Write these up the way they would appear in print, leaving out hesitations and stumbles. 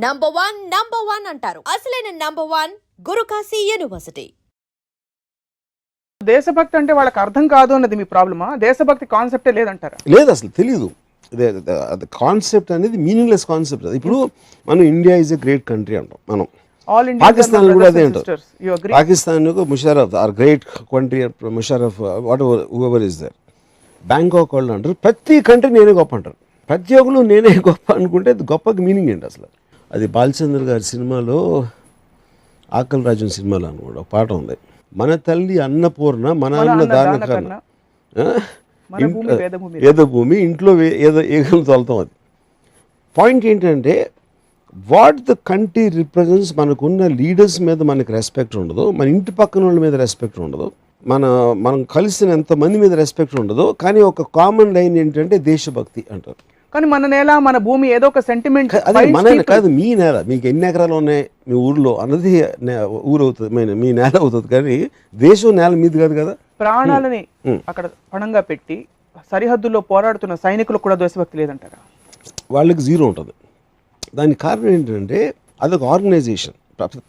Number one అంటారు. అసలైన number one Guru Kashi university. దేశభక్తి అంటే వాళ్ళకి అర్థం కాదు అన్నది మీ ప్రాబ్లమా? దేశభక్తి కాన్సెప్టే లేదంటారా? లేదు, అసలు తెలియదు. కాన్సెప్ట్ అనేది మీనింగ్లెస్ కాన్సెప్ట్. ఇప్పుడు మనం India is a great country అంటాం. మనం పాకిస్తాన్ కూడా అదే అంటారు. Pakistan Musharraf are great country, Musharraf whatever is there. Bangkok వాళ్ళు అంటారు ప్రతి కంట్రీ నేనే గొప్ప అంటారు. ప్రతి ఒక్కరు నేనే గొప్ప అనుకుంటే గొప్పకి మీనింగ్ ఏంటి అసలు? అది బాలచంద్ర గారి సినిమాలో, ఆకలి రాజన్ సినిమాలో అనుకోండి ఒక పాట ఉంది, మన తల్లి అన్నపూర్ణ మన అన్న దాన కన్నా ఏదో భూమి ఇంట్లో ఏదో ఏగలు తోలుతాం. అది పాయింట్ ఏంటంటే వాట్ ద కంట్రీ రిప్రజెంట్స్. మనకున్న లీడర్స్ మీద మనకి రెస్పెక్ట్ ఉండదు, మన ఇంటి పక్కన వాళ్ళ మీద రెస్పెక్ట్ ఉండదు, మనం కలిసిన ఎంతమంది మీద రెస్పెక్ట్ ఉండదు. కానీ ఒక కామన్ లైన్ ఏంటంటే దేశభక్తి అంటారు. కానీ మన నేల, మన భూమి ఏదో ఒక సెంటిమెంట్. అదే మన కాదు, మీ నేల. మీకు ఎన్ని ఎకరాలు ఉన్నాయి మీ ఊర్లో అన్నది ఊరు అవుతుంది, మీ నేల అవుతుంది. కానీ దేశం నేల మీది కాదు కదా. ప్రాణాలని అక్కడ పణంగా పెట్టి సరిహద్దుల్లో పోరాడుతున్న సైనికులకు కూడా దేశభక్తి లేదంటారా? వాళ్ళకి జీరో ఉంటుంది. దానికి కారణం ఏంటంటే అదొక ఆర్గనైజేషన్.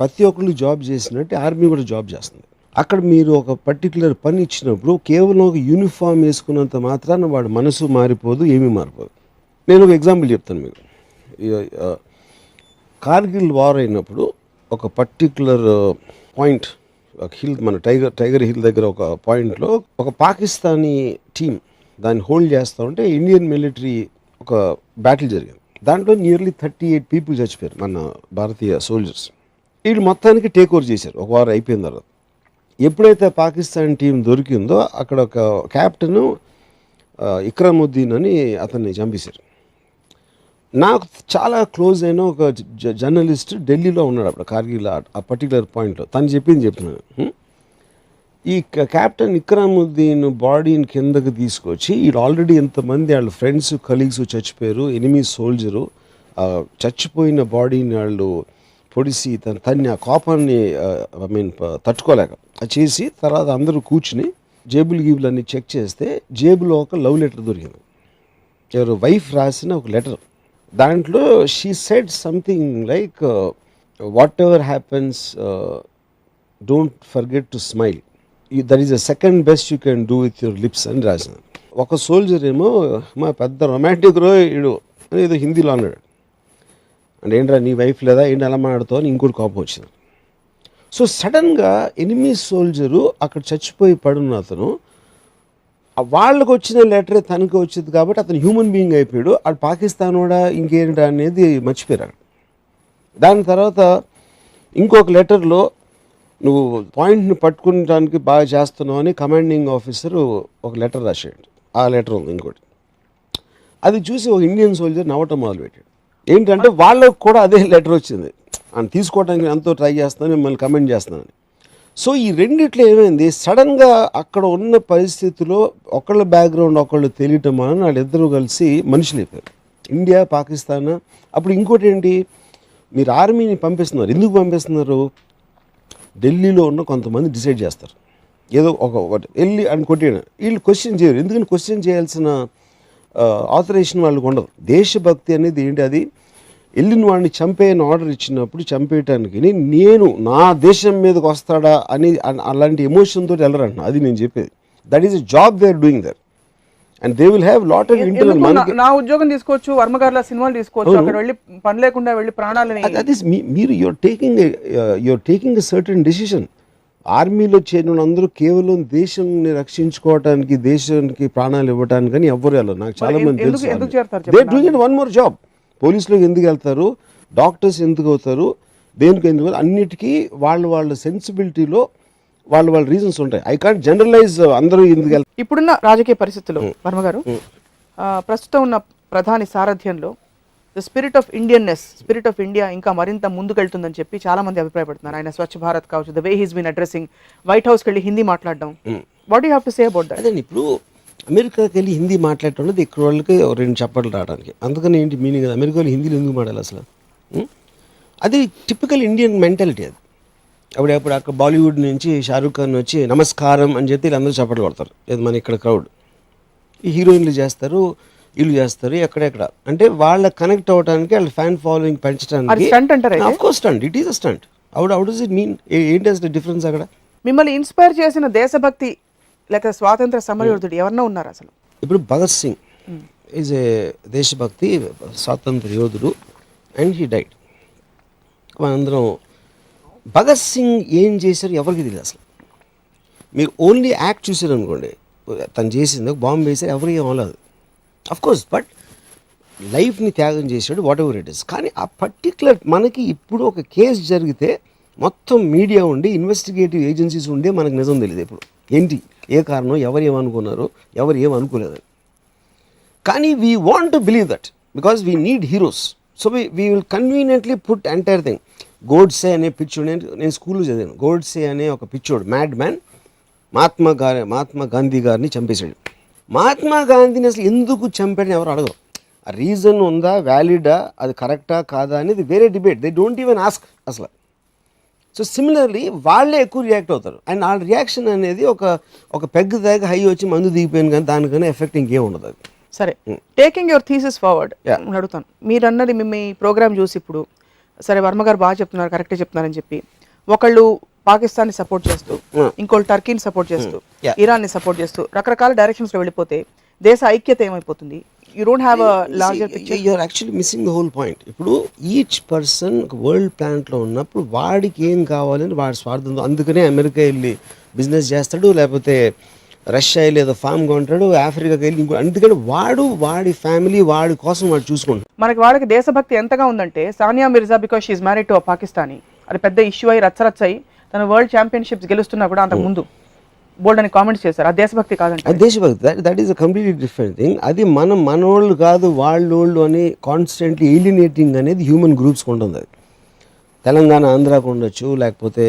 ప్రతి ఒక్కళ్ళు జాబ్ చేసినట్టు ఆర్మీ కూడా జాబ్ చేస్తుంది. అక్కడ మీరు ఒక పర్టికులర్ పని ఇచ్చినప్పుడు కేవలం ఒక యూనిఫామ్ వేసుకున్నంత మాత్రాన వాడు మనసు మారిపోదు, ఏమీ మారిపోదు. నేను ఒక ఎగ్జాంపుల్ చెప్తాను మీకు. కార్గిల్ వార్ అయినప్పుడు ఒక పర్టికులర్ పాయింట్, ఒక హిల్, మన టైగర్ హిల్ దగ్గర ఒక పాయింట్లో ఒక పాకిస్తానీ టీం దాన్ని హోల్డ్ చేస్తూ ఉంటే ఇండియన్ మిలిటరీ ఒక బ్యాటిల్ జరిగింది. దాంట్లో నియర్లీ 38 పీపుల్ చచ్చిపోయారు, మన భారతీయ సోల్జర్స్. వీళ్ళు మొత్తానికి టేక్ ఓవర్ చేశారు ఒక వారం అయిపోయిన తర్వాత. ఎప్పుడైతే పాకిస్తాన్ టీం దొరికిందో అక్కడ ఒక క్యాప్టెన్ ఇక్రముద్దీన్ అని అతన్ని చంపేశారు. నాకు చాలా క్లోజ్ అయిన ఒక జర్నలిస్ట్ ఢిల్లీలో ఉన్నాడు అప్పుడు కార్గిల్ ఆ పర్టికులర్ పాయింట్లో. తను చెప్తున్నాను, ఈ క్యాప్టెన్ ఇక్రముద్దీన్ బాడీని కిందకి తీసుకొచ్చి వీళ్ళు ఆల్రెడీ ఎంతమంది వాళ్ళ ఫ్రెండ్స్ కలీగ్స్ చచ్చిపోయారు, ఎనిమీ సోల్జరు చచ్చిపోయిన బాడీని వాళ్ళు పొడిసి తన్ని ఆ కోపాన్ని తట్టుకోలేక చేసి తర్వాత అందరూ కూర్చుని జేబులు అన్నీ చెక్ చేస్తే జేబులో ఒక లవ్ లెటర్ దొరికింది. ఎవరు వైఫ్ రాసిన ఒక లెటర్. దాంట్లో she said something like what ever happens don't forget to smile, that is the second best you can do with your lips అని రాసిన. ఒక సోల్జర్ ఏమో మా పెద్ద రొమాంటిక్ రో ఇడు అని ఏదో హిందీలో అన్నాడు. అంటే ఏంట్రా నీ వైఫ్ లేదా ఏంటి అలా మాట్లాడుతావు అని ఇంకోటి కోపం వచ్చింది. సో సడన్గా ఎనిమీ సోల్జరు అక్కడ చచ్చిపోయి పడున్న అతను వాళ్ళకు వచ్చిన లెటరే తనకు వచ్చింది కాబట్టి అతను హ్యూమన్ బీయింగ్ అయిపోయాడు. అది పాకిస్తాన్ కూడా ఇంకేంటి అనేది మర్చిపోయారు. దాని తర్వాత ఇంకొక లెటర్లో నువ్వు పాయింట్ని పట్టుకోవడానికి బాగా చేస్తున్నావు అని కమాండింగ్ ఆఫీసరు ఒక లెటర్ రాశాడు. ఆ లెటర్ ఉంది ఇంకోటి. అది చూసి ఒక ఇండియన్ సోల్జర్ నవ్వటం మొదలుపెట్టాడు. ఏంటంటే వాళ్ళకు కూడా అదే లెటర్ వచ్చింది, అని తీసుకోవడానికి ఎంతో ట్రై చేస్తాను, మిమ్మల్ని కమెంట్ చేస్తున్నాను. సో ఈ రెండిట్లో ఏమైంది, సడన్గా అక్కడ ఉన్న పరిస్థితిలో ఒకళ్ళ బ్యాక్గ్రౌండ్ ఒకళ్ళు తెలియటం వలన వాళ్ళిద్దరూ కలిసి మనుషులు అయిపోయారు. ఇండియా, పాకిస్తాన్. అప్పుడు ఇంకోటి ఏంటి, మీరు ఆర్మీని పంపిస్తున్నారు, ఎందుకు పంపిస్తున్నారు? ఢిల్లీలో ఉన్న కొంతమంది డిసైడ్ చేస్తారు ఏదో ఒకటి వెళ్ళి అని కొట్టేయడం. వీళ్ళు క్వశ్చన్ చేయరు, ఎందుకని క్వశ్చన్ చేయాల్సిన ఆథరైజేషన్ వాళ్ళకి ఉండదు. దేశభక్తి అనేది ఏంటి, అది వెళ్ళిన వాడిని చంపేయని ఆర్డర్ ఇచ్చినప్పుడు చంపేయటానికి నేను నా దేశం మీదకి వస్తాడా అని అలాంటి ఎమోషన్ తోటి వెళ్ళరంట. అది నేను చెప్పేది. That is a job they are doing there and they will have lot of internal. నా ఉద్యోగం తీసుకోవచ్చు, వర్మగారుల సినిమాలు తీసుకోవచ్చు, అక్కడ వెళ్ళి పని లేకుండా వెళ్ళి ప్రాణాలని. అది మీరు you're taking a certain decision. ఆర్మీలో చేరిన అందరూ కేవలం దేశాన్ని రక్షించుకోవడానికి, దేశానికి ప్రాణాలు ఇవ్వడానికి కానీ ఎవ్వరు వెళ్ళరు. నాకు చాలా మంది తెలుసు. They doing it one more job. పోలీసులోకి ఎందుకు వెళ్తారు, డాక్టర్స్ ఎందుకు అవుతారు, దేనికి ఎందుకు, అన్నిటికీ వాళ్ళ సెన్సిబిలిటీలో వాళ్ళ రీజన్స్ ఉంటాయి. ఐ కాంట్ జనరలైజ్ అందరూ ఎందుకు వెళ్తారు. ఇప్పుడున్న రాజకీయ పరిస్థితుల్లో వర్మ గారు, ప్రస్తుతం ఉన్న ప్రధాని సారథ్యంలో the spirit of Indianness, spirit of India ఇంకా మరింత ముందుకెళ్తుందని చెప్పి చాలా మంది అభిప్రాయపడుతున్నారు. ఆయన స్వచ్ఛ భారత్ కావచ్చు, the way he's been addressing, white హౌస్కి వెళ్ళి హిందీ మాట్లాడడం. What you have to say about that? అదే ఇప్పుడు అమెరికాకి వెళ్ళి హిందీ మాట్లాడటం అనేది ఇక్కడ వాళ్ళకి 2 చప్పట్లు రావడానికి. అందుకని ఏంటి మీనింగ్, అమెరికాలో హిందీలో ఎందుకు మాట్లాడాలి అసలు? అది టిపికల్ ఇండియన్ మెంటాలిటీ. అది అప్పుడు అక్కడ బాలీవుడ్ నుంచి షారూఖ్ ఖాన్ వచ్చి నమస్కారం అని చెప్పి వీళ్ళందరూ చప్పట్లు కొడతారు. ఇది మన ఇక్కడ క్రౌడ్. ఈ హీరోయిన్లు చేస్తారు, వీళ్ళు చేస్తారు ఎక్కడెక్కడ అంటే వాళ్ళ కనెక్ట్ అవ్వడానికి వాళ్ళ ఫ్యాన్ ఫాలోయింగ్ అది పెంచడానికి స్టంట్ అంటారా ఇది? Of course stunt, it is a stunt. How does it mean, ఏంటి అసలు డిఫరెన్స్ అక్కడ? మిమ్మల్ని ఇన్స్పైర్ చేసిన దేశభక్తి లేక స్వాతంత్ర సమరయోధుడు ఎవరన్నా ఉన్నారు అసలు? ఇప్పుడు భగత్ సింగ్ ఈజ్ ఏ దేశభక్తి స్వాతంత్ర యోధుడు అండ్ హీ డైడ్. మనందరం భగత్ సింగ్ ఏం చేశారు ఎవరికి తెలియదు అసలు. మీరు ఓన్లీ యాక్ట్ చూసారు అనుకోండి, తను చేసింది బాంబు వేసారు ఎవరికి ఏం అవ్వలేదు అఫ్ కోర్స్, బట్ లైఫ్ని త్యాగం చేశాడు వాట్ ఎవర్ ఇట్ ఇస్. కానీ ఆ పర్టికులర్ మనకి ఇప్పుడు ఒక కేసు జరిగితే మొత్తం మీడియా ఉండి ఇన్వెస్టిగేటివ్ ఏజెన్సీస్ ఉండే మనకు నిజం తెలియదు ఇప్పుడు ఏంటి ఏ కారణం, ఎవరు ఏమనుకున్నారు, ఎవరు ఏమనుకోలేదు. కానీ we want to believe that because we need heroes. So we will conveniently put entire thing. Godse అనే పిచ్చోడు, నేను స్కూల్లో చదివాను. గోడ్సే అనే ఒక పిచ్చోడు మ్యాడ్ మ్యాన్ మహాత్మా గాంధీ గారిని చంపేశాడు. మహాత్మా గాంధీని అసలు ఎందుకు చంపాడని ఎవరు అడగరు. ఆ రీజన్ ఉందా, వ్యాలిడా, అది కరెక్టా కాదా అనేది వేరే debate. They don't even ask అసలు. సో సిమిలర్లీ వాళ్ళే ఎక్కువ రియాక్ట్ అవుతారు. అండ్ వాళ్ళ రియాక్షన్ అనేది ఒక పెగ్ దాకా హై వచ్చి మందు దిగిపోయింది, కానీ దానికన్నా ఎఫెక్ట్ ఇంకేం ఉండదు. అది సరే, టేకింగ్ యువర్ థీసిస్ ఫార్వర్డ్ అడుగుతాను. మీరు అన్నది మీ ప్రోగ్రామ్ చూసి ఇప్పుడు సరే వర్మ గారు బాగా చెప్తున్నారు, కరెక్టే చెప్తున్నారని చెప్పి ఒకళ్ళు పాకిస్తాన్ని సపోర్ట్ చేస్తూ, ఇంకోళ్ళు టర్కీని సపోర్ట్ చేస్తూ, ఇరాన్ని సపోర్ట్ చేస్తూ రకరకాల డైరెక్షన్స్లో వెళ్ళిపోతే దేశ ఐక్యత ఏమైపోతుంది? You don't have a larger picture. You're actually missing the whole point. ఇప్పుడు ఈచ్ పర్సన్ ఒక వరల్డ్ ప్లాంట్లో ఉన్నప్పుడు వాడికి ఏం కావాలని వాడి స్వార్థం. అందుకనే అమెరికా వెళ్ళి బిజినెస్ చేస్తాడు, లేకపోతే రష్యా వెళ్ళి ఏదో ఫామ్గా ఉంటాడు, ఆఫ్రికాకి వెళ్ళి ఇంకో. అందుకని వాడి ఫ్యామిలీ వాడి కోసం వాడు చూసుకుంటాడు. మనకి వాళ్ళకి దేశభక్తి ఎంతగా ఉందంటే Sania Mirza because she's married to Pakistani, అది పెద్ద ఇష్యూ అయ్యి రచ్చరచ్చాయి. తన వరల్డ్ ఛాంపియన్షిప్స్ గెలుస్తున్నా కూడా అంతకు ముందు బోల్డ్ అని కామెంట్స్ చేశారు. ఆ దేశభక్తి కాదంటే అది దేశభక్తి. That is a completely different thing. అది మనోళ్ళు కాదు వాళ్ళోళ్ళు అని కాన్స్టెంట్లీ ఏలినేటింగ్ అనేది హ్యూమన్ గ్రూప్స్కి ఉంటుంది. అది తెలంగాణ ఆంధ్రాకు ఉండొచ్చు, లేకపోతే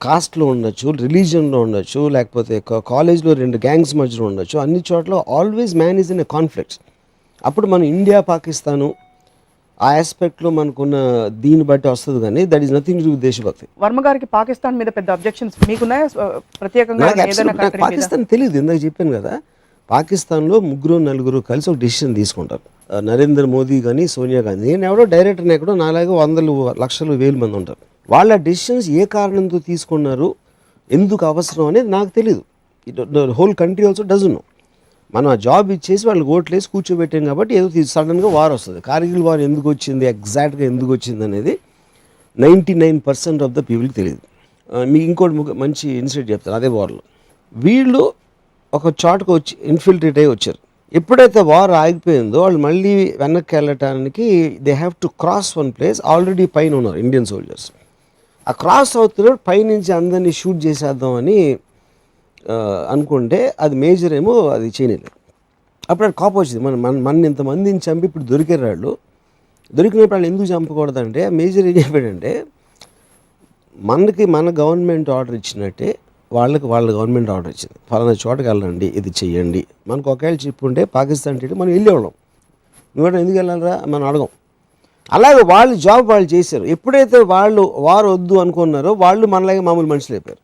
కాస్ట్లో ఉండొచ్చు, రిలీజియన్లో ఉండొచ్చు, లేకపోతే కాలేజ్లో 2 గ్యాంగ్స్ మధ్యలో ఉండొచ్చు. అన్ని చోట్ల always man is in a conflicts. అప్పుడు మనం ఇండియా పాకిస్తాను ఆ ఆస్పెక్ట్లో మనకున్న దీన్ని బట్టి వస్తుంది, కానీ that is nothing to do with దేశభక్తి. వర్మ గారికి పాకిస్తాన్ మీద పెద్ద అబ్జెక్షన్స్ మీకున్నాయా ప్రత్యేకంగా? నాకు పాకిస్తాన్ తెలియదు, ఇందాక చెప్పాను కదా. పాకిస్తాన్లో 3-4 కలిసి ఒక డెసిషన్ తీసుకుంటారు. నరేంద్ర మోదీ కానీ సోనియా గాంధీ. నేను ఎవడో డైరెక్టర్ని ఎక్కడో నాలాగా 100,000-1,00,000 మంది ఉంటారు. వాళ్ళ డెసిషన్స్ ఏ కారణంతో తీసుకున్నారు, ఎందుకు అవసరం అనేది నాకు తెలియదు. Whole country also doesn't know. మనం ఆ జాబ్ ఇచ్చేసి వాళ్ళు ఓట్లేసి కూర్చోబెట్టాం కాబట్టి ఏదో సడన్గా వార్ వస్తుంది. కార్గిల్ వార్ ఎందుకు వచ్చింది, ఎగ్జాక్ట్గా ఎందుకు వచ్చింది అనేది 99% ఆఫ్ ద పీపుల్కి తెలియదు. మీకు ఇంకోటి మంచి ఇన్సిడెంట్ చెప్తాను. అదే వార్లో వీళ్ళు ఒక చోటకు వచ్చి ఇన్ఫిల్ట్రేట్ అయ్యి వచ్చారు. ఎప్పుడైతే వార్ ఆగిపోయిందో వాళ్ళు మళ్ళీ వెనక్కి వెళ్ళటానికి they have to cross one place. Already పైన ఉన్నారు ఇండియన్ సోల్జర్స్. ఆ క్రాస్ అవుతున్నారు, పైనుంచి అందరినీ షూట్ చేసేద్దామని అనుకుంటే అది మేజర్ ఏమో అది చేయలేదు. అప్పుడు అది కోపం వచ్చింది. మన ఇంతమందిని చంపి ఇప్పుడు దొరికారు వాళ్ళు. దొరికినప్పుడు వాళ్ళు ఎందుకు చంపకూడదంటే మేజర్ ఏం చెప్పాడంటే, మన గవర్నమెంట్ ఆర్డర్ ఇచ్చినట్టే వాళ్ళ గవర్నమెంట్ ఆర్డర్ ఇచ్చింది. ఫలానా చోటకి వెళ్ళండి, ఇది చెయ్యండి. మనకు ఒకవేళ చెప్పుంటే పాకిస్తాన్ అంటే మనం వెళ్ళేవాళ్ళం. నువ్వు ఎందుకు వెళ్ళాలరా మనం అడగం. అలాగే వాళ్ళు జాబ్ వాళ్ళు చేశారు. ఎప్పుడైతే వాళ్ళు వారు వద్దు అనుకున్నారో వాళ్ళు మనలాగే మామూలు మనుషులు అయిపోయారు.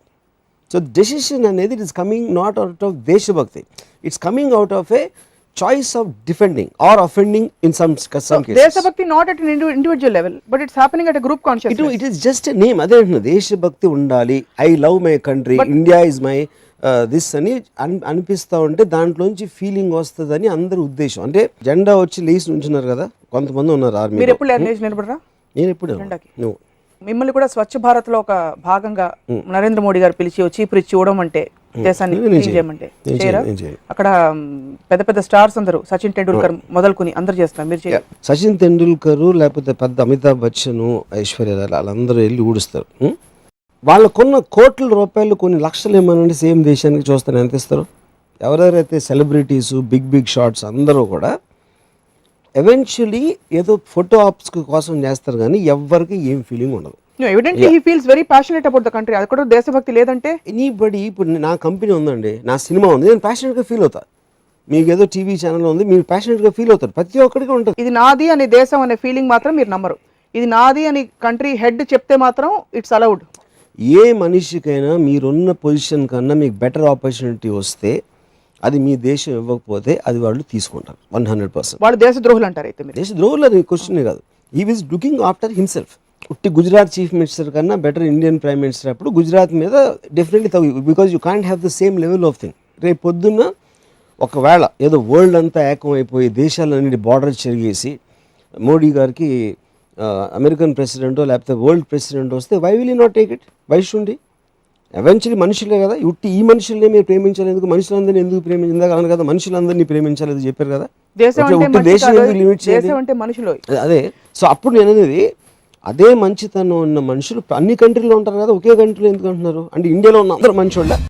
సో డెసిషన్ అనేది it is coming not out of దేశభక్తి, it's coming out of a choice of defending or offending in some cases. దేశభక్తి not at individual level but it's happening at a group consciousness. It is just a name. అదే అంటున్నా, దేశభక్తి ఉండాలి, I love my country, India is my this అని అనిపిస్తూ ఉంటే దాంట్లోంచి feeling వస్తుందని అందరి ఉద్దేశం. అంటే జెండా వచ్చి లేచి ఉంచున్నారు కదా, కొంతమంది ఉన్నారు ఆర్మీ. మీరు ఎప్పుడు నిలబడరా? నేను ఎప్పుడు నువ్వు మిమ్మల్ని కూడా స్వచ్ఛ భారత్ లో ఒక భాగంగా నరేంద్ర మోడీ గారు పిలిచి చీపురు ఇచ్చి చూడడం అంటే దేశాన్ని చేయమంటే చేయరా? అక్కడ పెద్ద పెద్ద స్టార్స్ అందరూ సచిన్ టెండూల్కర్ మొదలుకొని అందరు చేస్తున్నారు, మీరు చేయరు? సచిన్ టెండూల్కర్ లేకపోతే పెద్ద అమితాబ్ బచ్చన్, ఐశ్వర్య వాళ్ళందరూ వెళ్ళి ఊడుస్తారు. వాళ్ళకున్న కోట్ల రూపాయలు కొన్ని లక్షలు ఏమనంటే సేమ్ దేశానికి చూస్తారు ఎంత ఇస్తారు. ఎవరెవరైతే సెలబ్రిటీస్ బిగ్ షాట్స్ అందరూ కూడా ఎవెన్చువలీ ఏదో ఫోటో ఆప్స్ కోసం చేస్తారు, కానీ ఎవ్వరికి ఏం ఫీలింగ్ ఉండదు. Evidently he feels very passionate about the country. అది కూడా దేశభక్తి లేదంటే ఎనీబడి. ఇప్పుడు నా కంపెనీ ఉందండి, నా సినిమా ఉంది, నేను ప్యాషనేట్గా ఫీల్ అవుతా. మీకు ఏదో టీవీ ఛానల్ ఉంది, మీరు ప్యాషనేట్గా ఫీల్ అవుతారు. ప్రతి ఒక్కరికి ఉంటుంది. ఇది నాది అనే దేశం అనే ఫీలింగ్ మాత్రం మీరు నమ్మరు. ఇది నాది అని కంట్రీ హెడ్ చెప్తే మాత్రం ఇట్స్ అలౌడ్. ఏ మనిషికైనా మీరున్న పొజిషన్ కన్నా మీకు బెటర్ ఆపర్చునిటీ వస్తే అది మీ దేశం ఇవ్వకపోతే అది వాళ్ళు తీసుకుంటారు 100%. వాళ్ళు దేశద్రోహులు అంటారు అయితే మీరు. దేశ ద్రోహులు అని క్వశ్చనే కాదు. He was looking after himself. ఉట్టి గుజరాత్ చీఫ్ మినిస్టర్ కన్నా బెటర్ ఇండియన్ ప్రైమ్ మినిస్టర్ అప్పుడు గుజరాత్ మీద definitely because you can't have the same level of thing. రేపు పొద్దున్న ఒకవేళ ఏదో వరల్డ్ అంతా ఏకం అయిపోయి దేశాలన్నిటి బార్డర్ చెరిగేసి మోడీ గారికి అమెరికన్ ప్రెసిడెంటో లేకపోతే వరల్డ్ ప్రెసిడెంట్ వస్తే why will you not take it? Why should he? Eventually మనుషులే కదా, ఉట్టి ఈ మనుషులనే మీరు ప్రేమించాలి ఎందుకు? మనుషులందరినీ ఎందుకు ప్రేమించిందా కాదు కదా, మనుషులందరినీ ప్రేమించాలి అది చెప్పారు కదా. దేశం అంటే ఉట్టి మనిషి దేశం కాదు, ఎందుకు లిమిట్ చేయాలి? దేశం అంటే మనుషులు. అదే. సో అప్పుడు నేను అనేది అదే మంచితనం ఉన్న మనుషులు అన్ని కంట్రీలో ఉంటారు కదా, ఒకే కంట్రీలో ఎందుకు అంటున్నారు? అంటే ఇండియాలో ఉన్న అందరూ మంచోళ్ళ?